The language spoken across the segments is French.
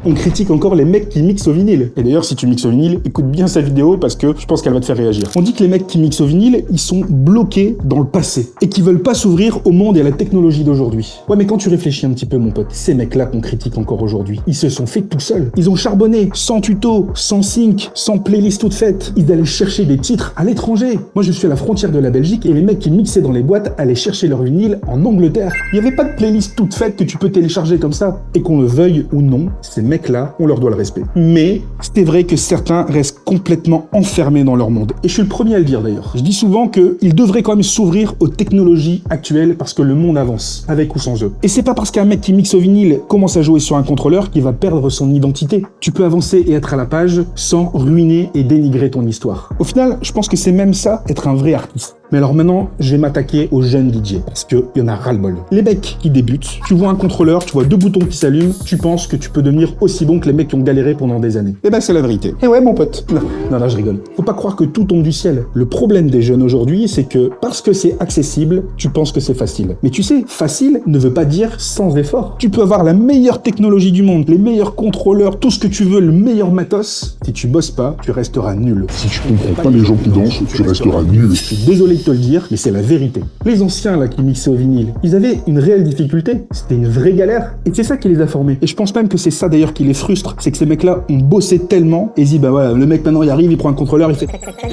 On critique encore les mecs qui mixent au vinyle. Et d'ailleurs, si tu mixes au vinyle, écoute bien sa vidéo parce que je pense qu'elle va te faire réagir. On dit que les mecs qui mixent au vinyle, ils sont bloqués dans le passé et qui veulent pas s'ouvrir au monde et à la technologie d'aujourd'hui. Ouais, mais quand tu réfléchis un petit peu, mon pote, ces mecs-là qu'on critique encore aujourd'hui, ils se sont faits tout seuls. Ils ont charbonné, sans tuto, sans sync, sans playlist toute faite. Ils allaient chercher des titres à l'étranger. Moi, je suis à la frontière de la Belgique et les mecs qui mixaient dans les boîtes allaient chercher leur vinyle en Angleterre. Il n'y avait pas de playlist toute faite que tu peux télécharger comme ça. Et qu'on le veuille ou non, ces mecs-là, on leur doit le respect. Mais c'est vrai que certains restent complètement enfermés dans leur monde. Et je suis le premier à le dire d'ailleurs. Je dis souvent qu'ils devraient quand même s'ouvrir aux technologies actuelles parce que le monde avance, avec ou sans eux. Et c'est pas parce qu'un mec qui mixe au vinyle commence à jouer sur un contrôleur qu'il va perdre son identité. Tu peux avancer et être à la page sans ruiner et dénigrer ton histoire. Au final, je pense que c'est même ça, être un vrai artiste. Mais alors maintenant, je vais m'attaquer aux jeunes DJ, parce qu'il y en a ras-le-bol. Les mecs qui débutent, tu vois un contrôleur, tu vois 2 boutons qui s'allument, tu penses que tu peux devenir aussi bon que les mecs qui ont galéré pendant des années. Eh ben c'est la vérité. Eh ouais mon pote. Non, je rigole. Faut pas croire que tout tombe du ciel. Le problème des jeunes aujourd'hui, c'est que parce que c'est accessible, tu penses que c'est facile. Mais tu sais, facile ne veut pas dire sans effort. Tu peux avoir la meilleure technologie du monde, les meilleurs contrôleurs, tout ce que tu veux, le meilleur matos. Si tu bosses pas, tu resteras nul. Si tu comprends pas les gens qui dansent, tu resteras nul. Je suis désolé de te le dire, mais c'est la vérité. Les anciens là qui mixaient au vinyle, ils avaient une réelle difficulté, c'était une vraie galère, et c'est ça qui les a formés. Et je pense même que c'est ça d'ailleurs qui les frustre, c'est que ces mecs-là ont bossé tellement, et ils disent bah voilà, le mec maintenant il arrive, il prend un contrôleur, il fait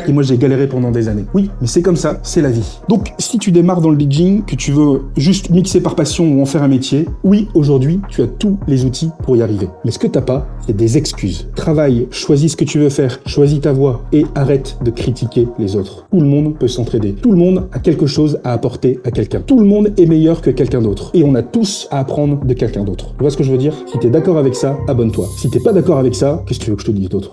et moi j'ai galéré pendant des années. Oui, mais c'est comme ça, c'est la vie. Donc si tu démarres dans le DJing, que tu veux juste mixer par passion ou en faire un métier, oui, aujourd'hui, tu as tous les outils pour y arriver. Mais ce que t'as pas, c'est des excuses. Travaille, choisis ce que tu veux faire, choisis ta voie, et arrête de critiquer les autres. Tout le monde peut s'entraider. Tout le monde a quelque chose à apporter à quelqu'un. Tout le monde est meilleur que quelqu'un d'autre. Et on a tous à apprendre de quelqu'un d'autre. Tu vois ce que je veux dire? Si t'es d'accord avec ça, abonne-toi. Si t'es pas d'accord avec ça, qu'est-ce que tu veux que je te dise d'autre?